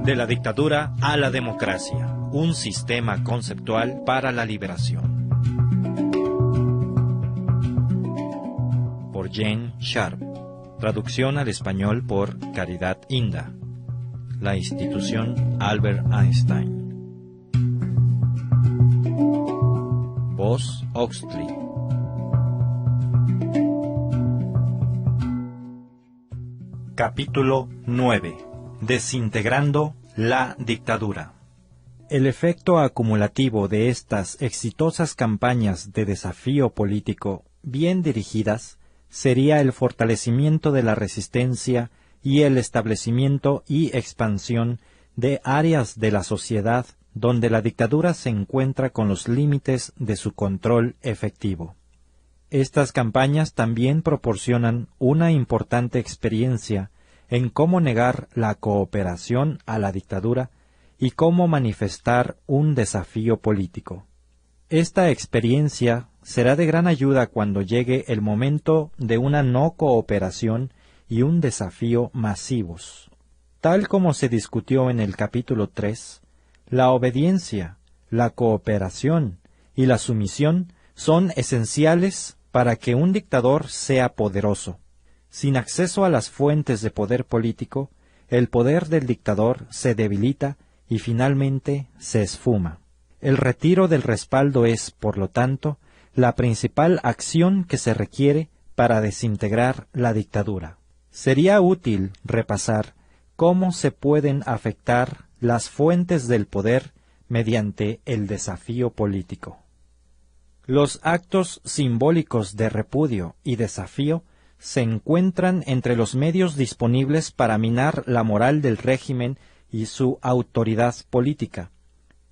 De la dictadura a la democracia, un sistema conceptual para la liberación. Por Jane Sharp. Traducción al español por Caridad Inda. La institución Albert Einstein. Voz Oxley. Capítulo 9. Desintegrando la dictadura. El efecto acumulativo de estas exitosas campañas de desafío político bien dirigidas sería el fortalecimiento de la resistencia y el establecimiento y expansión de áreas de la sociedad donde la dictadura se encuentra con los límites de su control efectivo. Estas campañas también proporcionan una importante experiencia en cómo negar la cooperación a la dictadura y cómo manifestar un desafío político. Esta experiencia será de gran ayuda cuando llegue el momento de una no cooperación y un desafío masivos. Tal como se discutió en el capítulo 3, la obediencia, la cooperación y la sumisión son esenciales para que un dictador sea poderoso. Sin acceso a las fuentes de poder político, el poder del dictador se debilita y finalmente se esfuma. El retiro del respaldo es, por lo tanto, la principal acción que se requiere para desintegrar la dictadura. Sería útil repasar cómo se pueden afectar las fuentes del poder mediante el desafío político. Los actos simbólicos de repudio y desafío se encuentran entre los medios disponibles para minar la moral del régimen y su autoridad política,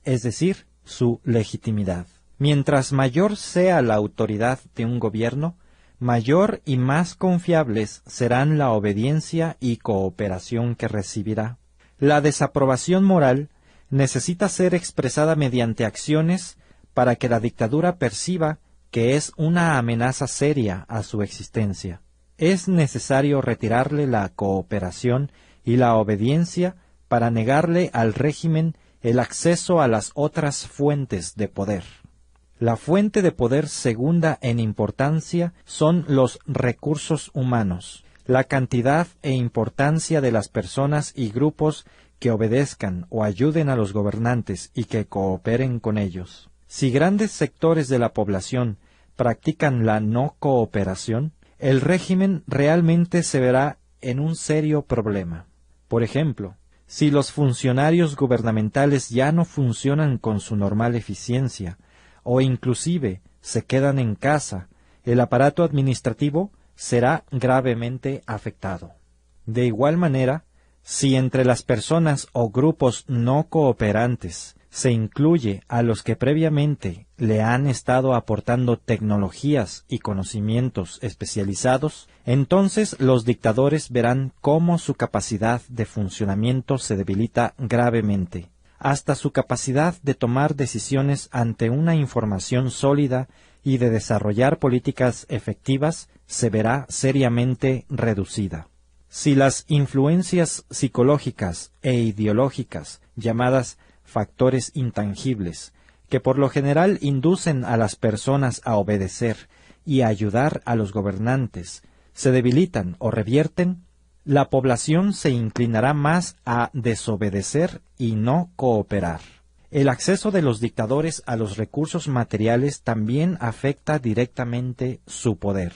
es decir, su legitimidad. Mientras mayor sea la autoridad de un gobierno, mayor y más confiables serán la obediencia y cooperación que recibirá. La desaprobación moral necesita ser expresada mediante acciones para que la dictadura perciba que es una amenaza seria a su existencia. Es necesario retirarle la cooperación y la obediencia para negarle al régimen el acceso a las otras fuentes de poder. La fuente de poder segunda en importancia son los recursos humanos, la cantidad e importancia de las personas y grupos que obedezcan o ayuden a los gobernantes y que cooperen con ellos. Si grandes sectores de la población practican la no cooperación, el régimen realmente se verá en un serio problema. Por ejemplo, si los funcionarios gubernamentales ya no funcionan con su normal eficiencia, o inclusive se quedan en casa, el aparato administrativo será gravemente afectado. De igual manera, si entre las personas o grupos no cooperantes se incluye a los que previamente le han estado aportando tecnologías y conocimientos especializados, entonces los dictadores verán cómo su capacidad de funcionamiento se debilita gravemente. Hasta su capacidad de tomar decisiones ante una información sólida y de desarrollar políticas efectivas se verá seriamente reducida. Si las influencias psicológicas e ideológicas, llamadas factores intangibles, que por lo general inducen a las personas a obedecer y a ayudar a los gobernantes, se debilitan o revierten, la población se inclinará más a desobedecer y no cooperar. El acceso de los dictadores a los recursos materiales también afecta directamente su poder.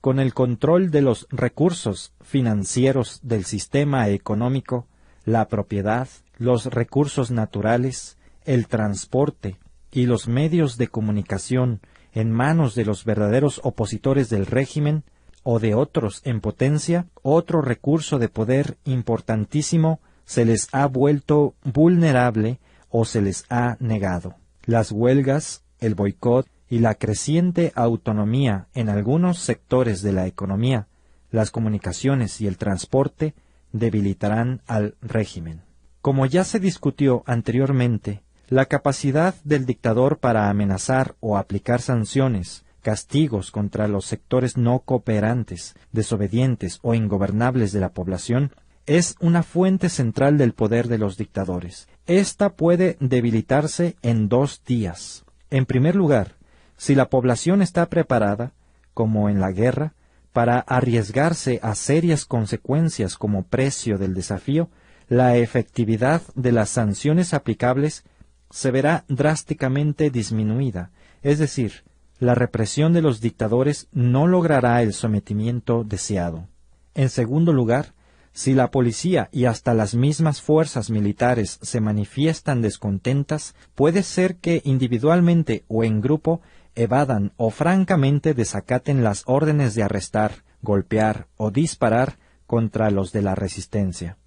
Con el control de los recursos financieros del sistema económico, la propiedad, los recursos naturales, el transporte y los medios de comunicación en manos de los verdaderos opositores del régimen o de otros en potencia, otro recurso de poder importantísimo se les ha vuelto vulnerable o se les ha negado. Las huelgas, el boicot y la creciente autonomía en algunos sectores de la economía, las comunicaciones y el transporte debilitarán al régimen. Como ya se discutió anteriormente, la capacidad del dictador para amenazar o aplicar sanciones, castigos contra los sectores no cooperantes, desobedientes o ingobernables de la población es una fuente central del poder de los dictadores. Esta puede debilitarse en 2 días. En primer lugar, si la población está preparada, como en la guerra, para arriesgarse a serias consecuencias como precio del desafío, la efectividad de las sanciones aplicables se verá drásticamente disminuida, es decir, la represión de los dictadores no logrará el sometimiento deseado. En segundo lugar, si la policía y hasta las mismas fuerzas militares se manifiestan descontentas, puede ser que individualmente o en grupo evadan o francamente desacaten las órdenes de arrestar, golpear o disparar contra los de la resistencia.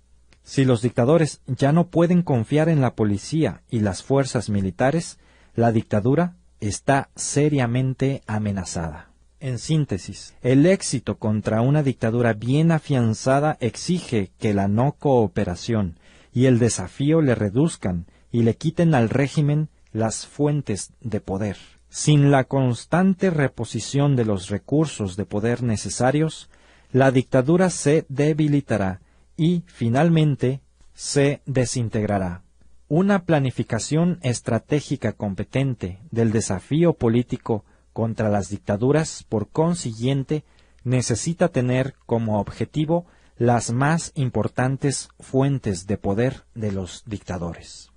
Si los dictadores ya no pueden confiar en la policía y las fuerzas militares, la dictadura está seriamente amenazada. En síntesis, el éxito contra una dictadura bien afianzada exige que la no cooperación y el desafío le reduzcan y le quiten al régimen las fuentes de poder. Sin la constante reposición de los recursos de poder necesarios, la dictadura se debilitará y, finalmente, se desintegrará. Una planificación estratégica competente del desafío político contra las dictaduras, por consiguiente, necesita tener como objetivo las más importantes fuentes de poder de los dictadores.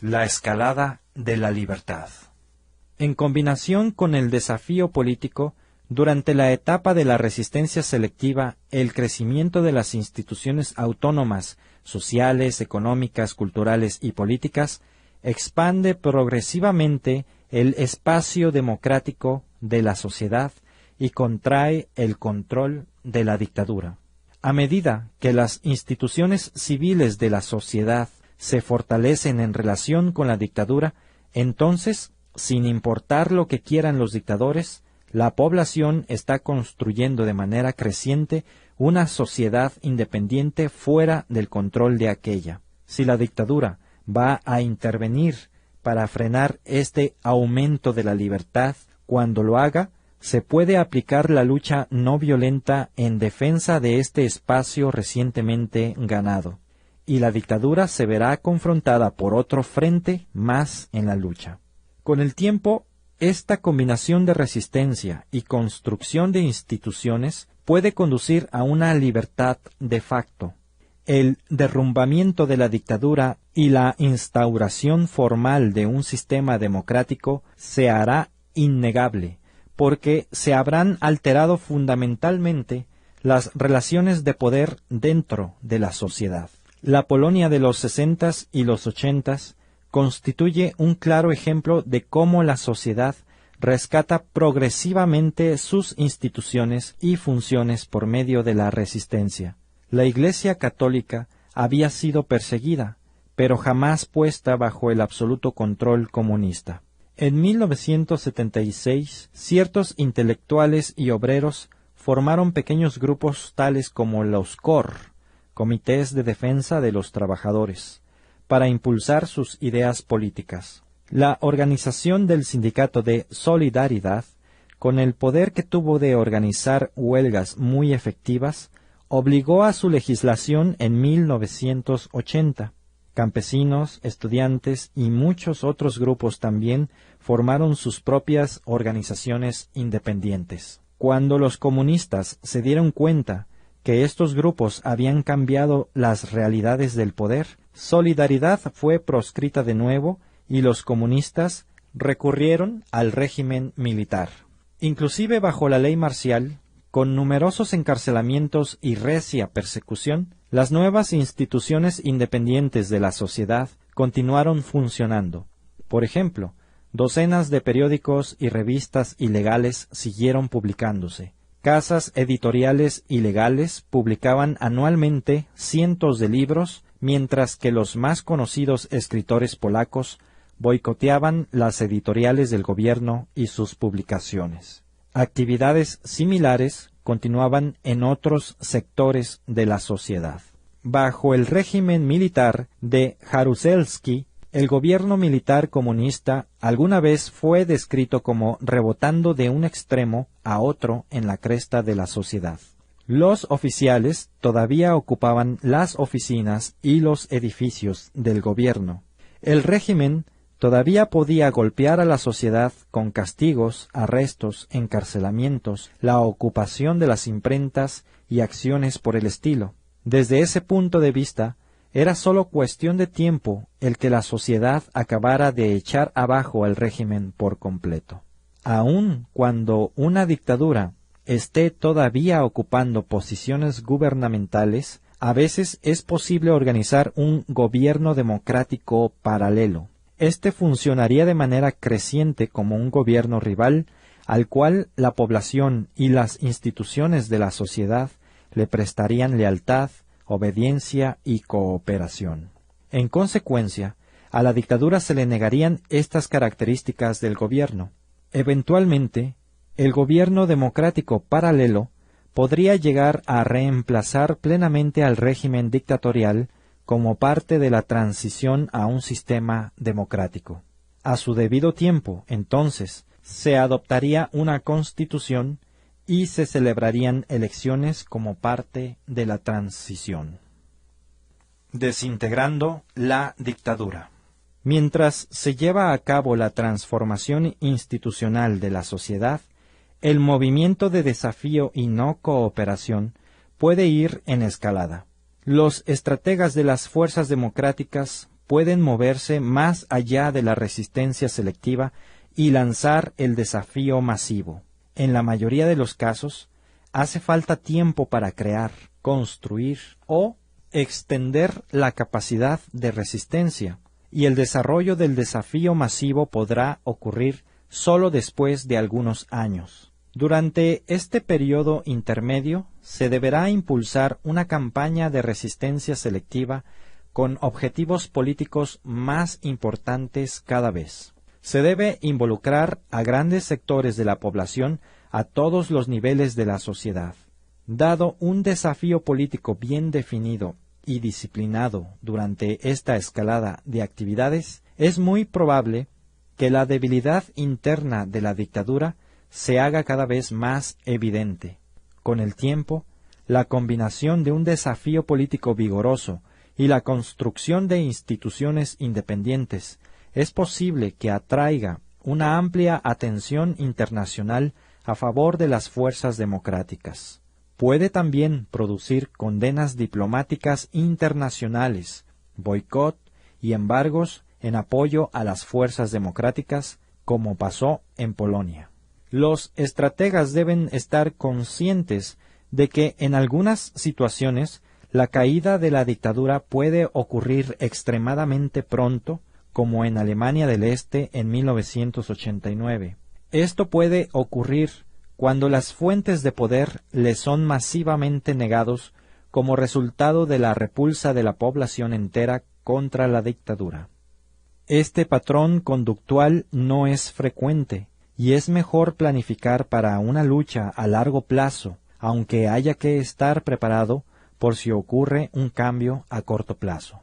La escalada de la libertad. En combinación con el desafío político, durante la etapa de la resistencia selectiva, el crecimiento de las instituciones autónomas, sociales, económicas, culturales y políticas, expande progresivamente el espacio democrático de la sociedad y contrae el control de la dictadura. A medida que las instituciones civiles de la sociedad se fortalecen en relación con la dictadura, entonces, sin importar lo que quieran los dictadores, la población está construyendo de manera creciente una sociedad independiente fuera del control de aquella. Si la dictadura va a intervenir para frenar este aumento de la libertad, cuando lo haga, se puede aplicar la lucha no violenta en defensa de este espacio recientemente ganado, y la dictadura se verá confrontada por otro frente más en la lucha. Con el tiempo, esta combinación de resistencia y construcción de instituciones puede conducir a una libertad de facto. El derrumbamiento de la dictadura y la instauración formal de un sistema democrático se hará innegable, porque se habrán alterado fundamentalmente las relaciones de poder dentro de la sociedad. La Polonia de los 60s y los 80s constituye un claro ejemplo de cómo la sociedad rescata progresivamente sus instituciones y funciones por medio de la resistencia. La Iglesia católica había sido perseguida, pero jamás puesta bajo el absoluto control comunista. En 1976, ciertos intelectuales y obreros formaron pequeños grupos tales como los COR, Comités de Defensa de los Trabajadores, para impulsar sus ideas políticas. La organización del Sindicato de Solidaridad, con el poder que tuvo de organizar huelgas muy efectivas, obligó a su legislación en 1980. Campesinos, estudiantes y muchos otros grupos también formaron sus propias organizaciones independientes. Cuando los comunistas se dieron cuenta que estos grupos habían cambiado las realidades del poder, Solidaridad fue proscrita de nuevo y los comunistas recurrieron al régimen militar. Inclusive bajo la ley marcial, con numerosos encarcelamientos y recia persecución, las nuevas instituciones independientes de la sociedad continuaron funcionando. Por ejemplo, docenas de periódicos y revistas ilegales siguieron publicándose. Casas editoriales ilegales publicaban anualmente cientos de libros, mientras que los más conocidos escritores polacos boicoteaban las editoriales del gobierno y sus publicaciones. Actividades similares continuaban en otros sectores de la sociedad. Bajo el régimen militar de Jaruzelski, el gobierno militar comunista alguna vez fue descrito como rebotando de un extremo a otro en la cresta de la sociedad. Los oficiales todavía ocupaban las oficinas y los edificios del gobierno. El régimen todavía podía golpear a la sociedad con castigos, arrestos, encarcelamientos, la ocupación de las imprentas y acciones por el estilo. Desde ese punto de vista, era sólo cuestión de tiempo el que la sociedad acabara de echar abajo al régimen por completo. Aun cuando una dictadura esté todavía ocupando posiciones gubernamentales, a veces es posible organizar un gobierno democrático paralelo. Este funcionaría de manera creciente como un gobierno rival, al cual la población y las instituciones de la sociedad le prestarían lealtad, obediencia y cooperación. En consecuencia, a la dictadura se le negarían estas características del gobierno. Eventualmente, el gobierno democrático paralelo podría llegar a reemplazar plenamente al régimen dictatorial como parte de la transición a un sistema democrático. A su debido tiempo, entonces, se adoptaría una constitución y se celebrarían elecciones como parte de la transición. Desintegrando la dictadura. Mientras se lleva a cabo la transformación institucional de la sociedad, el movimiento de desafío y no cooperación puede ir en escalada. Los estrategas de las fuerzas democráticas pueden moverse más allá de la resistencia selectiva y lanzar el desafío masivo. En la mayoría de los casos, hace falta tiempo para crear, construir o extender la capacidad de resistencia, y el desarrollo del desafío masivo podrá ocurrir solo después de algunos años. Durante este periodo intermedio, se deberá impulsar una campaña de resistencia selectiva con objetivos políticos más importantes cada vez. Se debe involucrar a grandes sectores de la población a todos los niveles de la sociedad. Dado un desafío político bien definido y disciplinado durante esta escalada de actividades, es muy probable que la debilidad interna de la dictadura se haga cada vez más evidente. Con el tiempo, la combinación de un desafío político vigoroso y la construcción de instituciones independientes es posible que atraiga una amplia atención internacional a favor de las fuerzas democráticas. Puede también producir condenas diplomáticas internacionales, boicot y embargos en apoyo a las fuerzas democráticas, como pasó en Polonia. Los estrategas deben estar conscientes de que en algunas situaciones la caída de la dictadura puede ocurrir extremadamente pronto, como en Alemania del Este en 1989. Esto puede ocurrir cuando las fuentes de poder le son masivamente negados como resultado de la repulsa de la población entera contra la dictadura. Este patrón conductual no es frecuente, y es mejor planificar para una lucha a largo plazo, aunque haya que estar preparado por si ocurre un cambio a corto plazo.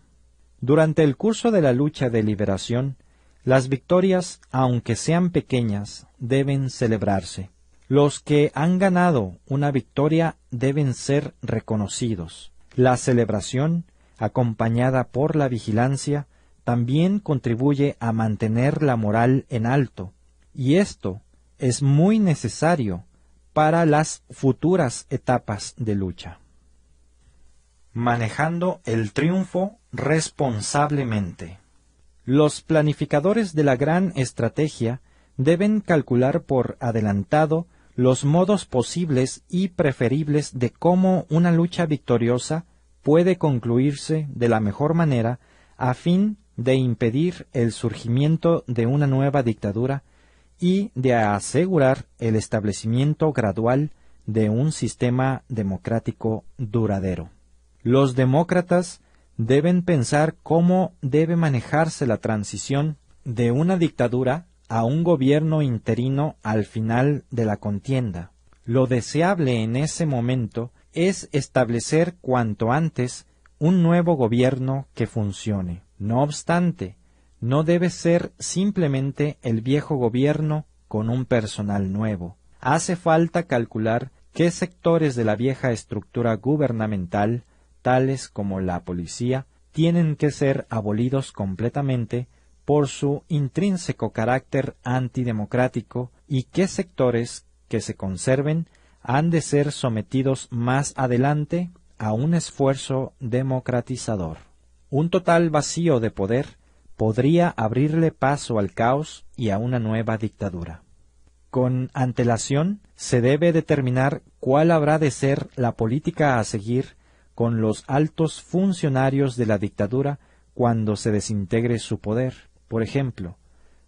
Durante el curso de la lucha de liberación, las victorias, aunque sean pequeñas, deben celebrarse. Los que han ganado una victoria deben ser reconocidos. La celebración, acompañada por la vigilancia, también contribuye a mantener la moral en alto, y esto es muy necesario para las futuras etapas de lucha. Manejando el triunfo responsablemente. Los planificadores de la gran estrategia deben calcular por adelantado los modos posibles y preferibles de cómo una lucha victoriosa puede concluirse de la mejor manera a fin de impedir el surgimiento de una nueva dictadura y de asegurar el establecimiento gradual de un sistema democrático duradero. Los demócratas deben pensar cómo debe manejarse la transición de una dictadura a un gobierno interino al final de la contienda. Lo deseable en ese momento es establecer cuanto antes un nuevo gobierno que funcione. No obstante, no debe ser simplemente el viejo gobierno con un personal nuevo. Hace falta calcular ¿Qué sectores de la vieja estructura gubernamental, tales como la policía, tienen que ser abolidos completamente por su intrínseco carácter antidemocrático y qué sectores que se conserven han de ser sometidos más adelante a un esfuerzo democratizador? Un total vacío de poder podría abrirle paso al caos y a una nueva dictadura. Con antelación se debe determinar cuál habrá de ser la política a seguir con los altos funcionarios de la dictadura cuando se desintegre su poder. Por ejemplo,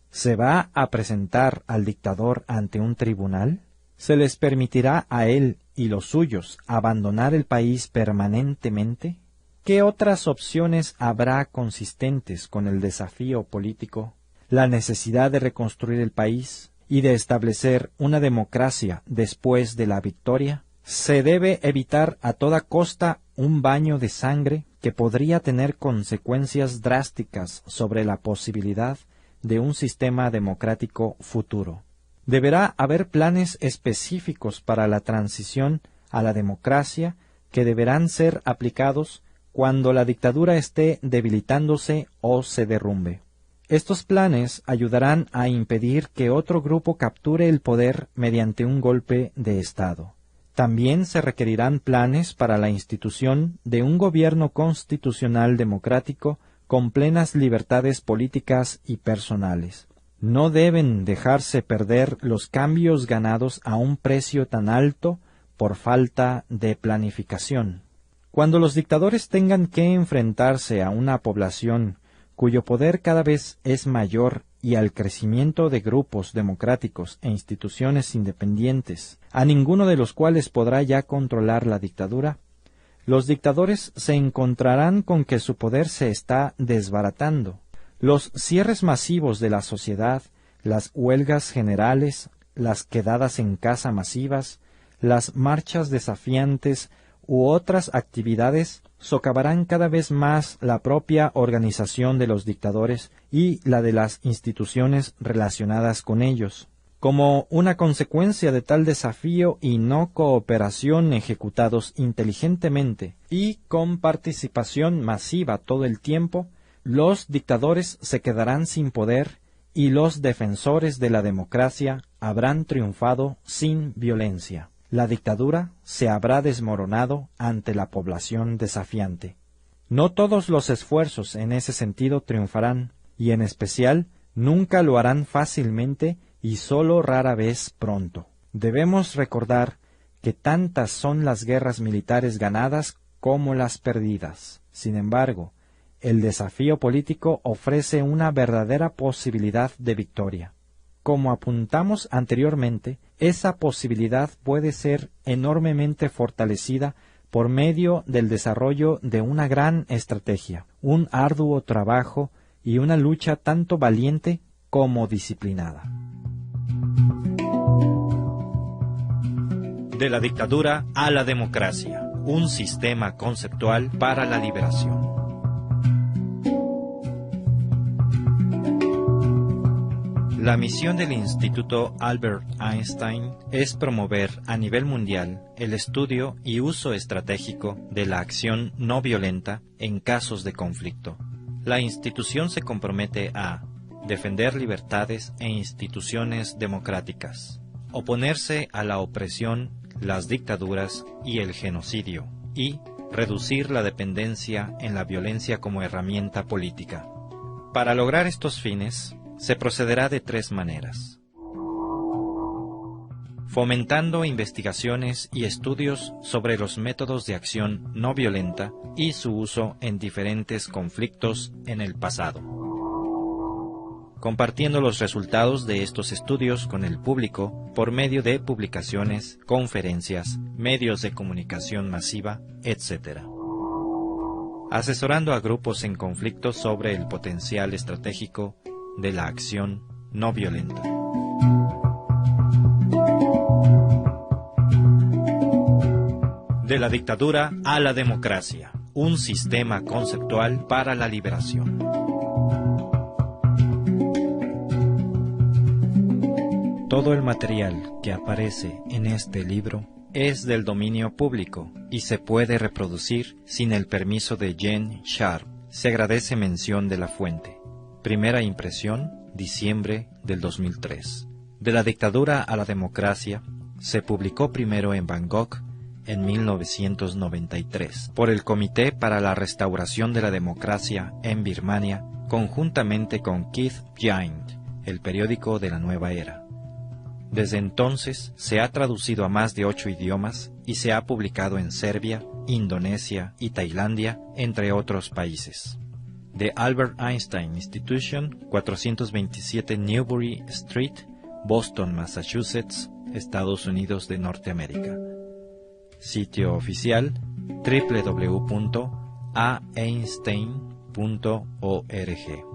¿se va a presentar al dictador ante un tribunal? ¿Se les permitirá a él y los suyos abandonar el país permanentemente? ¿Qué otras opciones habrá consistentes con el desafío político, la necesidad de reconstruir el país y de establecer una democracia después de la victoria? Se debe evitar a toda costa un baño de sangre que podría tener consecuencias drásticas sobre la posibilidad de un sistema democrático futuro. Deberá haber planes específicos para la transición a la democracia que deberán ser aplicados cuando la dictadura esté debilitándose o se derrumbe. Estos planes ayudarán a impedir que otro grupo capture el poder mediante un golpe de Estado. También se requerirán planes para la institución de un gobierno constitucional democrático con plenas libertades políticas y personales. No deben dejarse perder los cambios ganados a un precio tan alto por falta de planificación. Cuando los dictadores tengan que enfrentarse a una población cuyo poder cada vez es mayor y al crecimiento de grupos democráticos e instituciones independientes, a ninguno de los cuales podrá ya controlar la dictadura, los dictadores se encontrarán con que su poder se está desbaratando. Los cierres masivos de la sociedad, las huelgas generales, las quedadas en casa masivas, las marchas desafiantes u otras actividades socavarán cada vez más la propia organización de los dictadores y la de las instituciones relacionadas con ellos. Como una consecuencia de tal desafío y no cooperación ejecutados inteligentemente y con participación masiva todo el tiempo, los dictadores se quedarán sin poder y los defensores de la democracia habrán triunfado sin violencia. La dictadura se habrá desmoronado ante la población desafiante. No todos los esfuerzos en ese sentido triunfarán, y en especial nunca lo harán fácilmente y sólo rara vez pronto. Debemos recordar que tantas son las guerras militares ganadas como las perdidas. Sin embargo, el desafío político ofrece una verdadera posibilidad de victoria. Como apuntamos anteriormente, esa posibilidad puede ser enormemente fortalecida por medio del desarrollo de una gran estrategia, un arduo trabajo y una lucha tanto valiente como disciplinada. De la dictadura a la democracia, un sistema conceptual para la liberación. La misión del Instituto Albert Einstein es promover a nivel mundial el estudio y uso estratégico de la acción no violenta en casos de conflicto. La institución se compromete a defender libertades e instituciones democráticas, oponerse a la opresión, las dictaduras y el genocidio, y reducir la dependencia en la violencia como herramienta política. Para lograr estos fines, se procederá de tres maneras: fomentando investigaciones y estudios sobre los métodos de acción no violenta y su uso en diferentes conflictos en el pasado, compartiendo los resultados de estos estudios con el público por medio de publicaciones, conferencias, medios de comunicación masiva, etc., asesorando a grupos en conflicto sobre el potencial estratégico de la acción no violenta. De la dictadura a la democracia, un sistema conceptual para la liberación. Todo el material que aparece en este libro es del dominio público y se puede reproducir sin el permiso de Jen Sharp. Se agradece mención de la fuente. Primera impresión, diciembre del 2003. De la dictadura a la democracia, se publicó primero en Bangkok en 1993 por el Comité para la Restauración de la Democracia en Birmania, conjuntamente con Keith Giant, el periódico de la nueva era. Desde entonces se ha traducido a más de 8 idiomas y se ha publicado en Serbia, Indonesia y Tailandia, entre otros países. The Albert Einstein Institution, 427 Newbury Street, Boston, Massachusetts, Estados Unidos de Norteamérica. Sitio oficial www.aeinstein.org.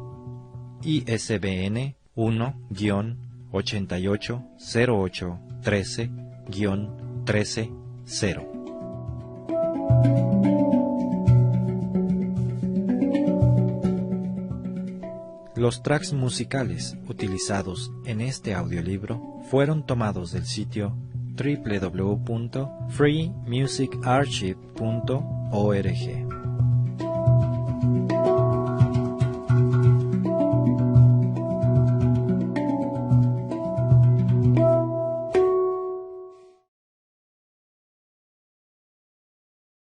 ISBN 1-880813-130. Los tracks musicales utilizados en este audiolibro fueron tomados del sitio www.freemusicarchive.org.